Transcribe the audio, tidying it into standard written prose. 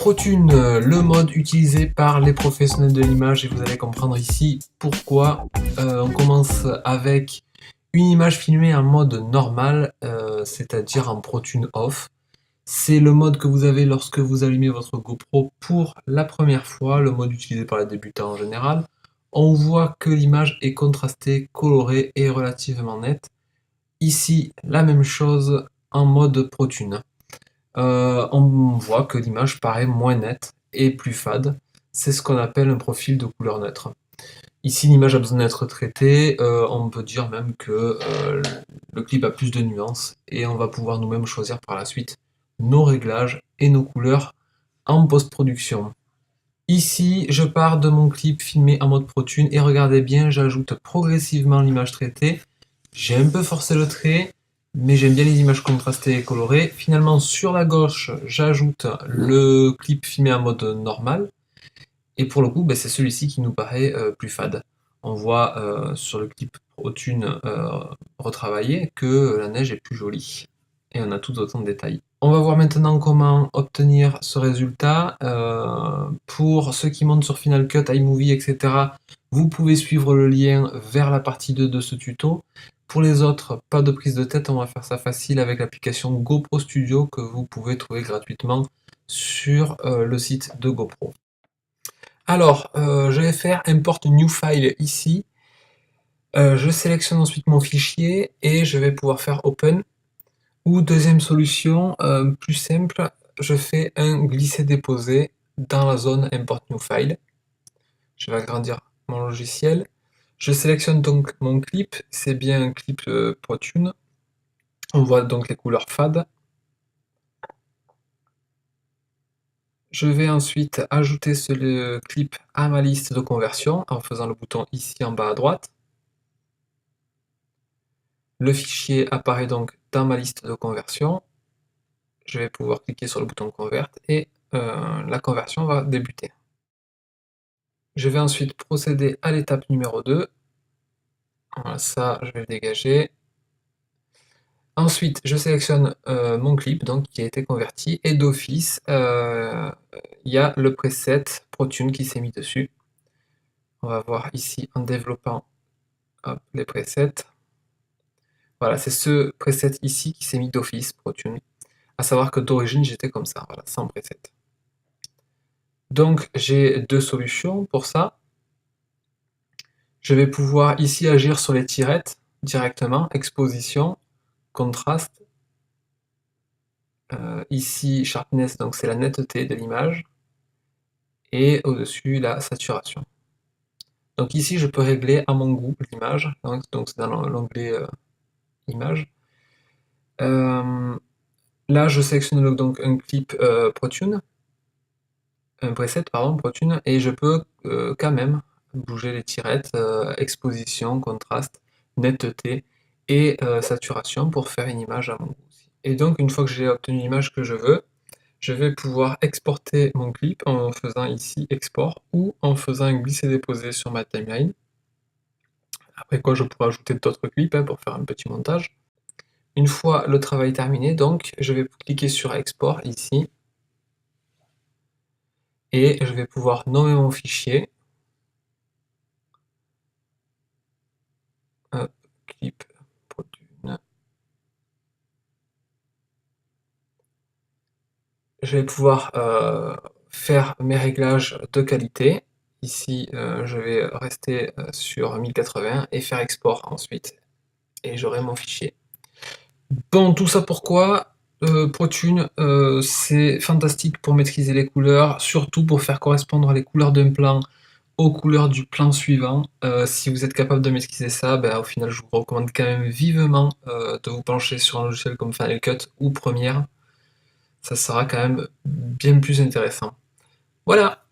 ProTune, le mode utilisé par les professionnels de l'image, et vous allez comprendre ici pourquoi. On commence avec une image filmée en mode normal, c'est-à-dire en ProTune Off. C'est le mode que vous avez lorsque vous allumez votre GoPro pour la première fois, le mode utilisé par les débutants en général. On voit que l'image est contrastée, colorée et relativement nette. Ici, la même chose en mode ProTune. On voit que l'image paraît moins nette et plus fade. C'est ce qu'on appelle un profil de couleur neutre. Ici, l'image a besoin d'être traitée. On peut dire même que le clip a plus de nuances et on va pouvoir nous-mêmes choisir par la suite nos réglages et nos couleurs en post-production. Ici, je pars de mon clip filmé en mode ProTune et regardez bien, j'ajoute progressivement l'image traitée. J'ai un peu forcé le trait, mais j'aime bien les images contrastées et colorées. Finalement, sur la gauche, j'ajoute le clip filmé en mode normal. Et pour le coup, c'est celui-ci qui nous paraît plus fade. On voit sur le clip ProTune retravaillé que la neige est plus jolie. Et on a tout autant de détails. On va voir maintenant comment obtenir ce résultat. Pour ceux qui montent sur Final Cut, iMovie, etc., vous pouvez suivre le lien vers la partie 2 de ce tuto. Pour les autres, pas de prise de tête, on va faire ça facile avec l'application GoPro Studio que vous pouvez trouver gratuitement sur le site de GoPro. Alors, je vais faire Import New File ici. Je sélectionne ensuite mon fichier et je vais pouvoir faire Open. Ou deuxième solution, plus simple, je fais un glisser-déposer dans la zone Import New File. Je vais agrandir mon logiciel. Je sélectionne donc mon clip, c'est bien un clip ProTune. On voit donc les couleurs fades. Je vais ensuite ajouter ce clip à ma liste de conversion en faisant le bouton ici en bas à droite. Le fichier apparaît donc dans ma liste de conversion. Je vais pouvoir cliquer sur le bouton Convert et la conversion va débuter. Je vais ensuite procéder à l'étape numéro 2. Voilà, ça, je vais le dégager. Ensuite, je sélectionne mon clip donc, qui a été converti et d'office, il y a le preset ProTune qui s'est mis dessus. On va voir ici en développant les presets. Voilà, c'est ce preset ici qui s'est mis d'office ProTune. À savoir que d'origine, j'étais comme ça, voilà, sans preset. Donc, j'ai deux solutions pour ça. Je vais pouvoir ici agir sur les tirettes directement, exposition, contraste. Ici, sharpness, donc c'est la netteté de l'image. Et au-dessus, la saturation. Donc ici, je peux régler à mon goût l'image. Donc c'est dans l'onglet image. Là, je sélectionne donc un clip ProTune, un preset, pardon, ProTune, et je peux quand même bouger les tirettes, exposition, contraste, netteté et saturation pour faire une image à mon goût aussi. Et donc, une fois que j'ai obtenu l'image que je veux, je vais pouvoir exporter mon clip en faisant ici export ou en faisant un glisser-déposer sur ma timeline. Après quoi, je pourrais ajouter d'autres clips pour faire un petit montage. Une fois le travail terminé, donc, je vais cliquer sur export ici et je vais pouvoir nommer mon fichier. Clip ProTune. Je vais pouvoir faire mes réglages de qualité. Ici, je vais rester sur 1080 et faire export ensuite. Et j'aurai mon fichier. Bon, tout ça pourquoi ProTune, c'est fantastique pour maîtriser les couleurs, surtout pour faire correspondre les couleurs d'un plan aux couleurs du plan suivant. Si vous êtes capable de maîtriser ça, au final, je vous recommande quand même vivement de vous pencher sur un logiciel comme Final Cut ou Premiere. Ça sera quand même bien plus intéressant. Voilà!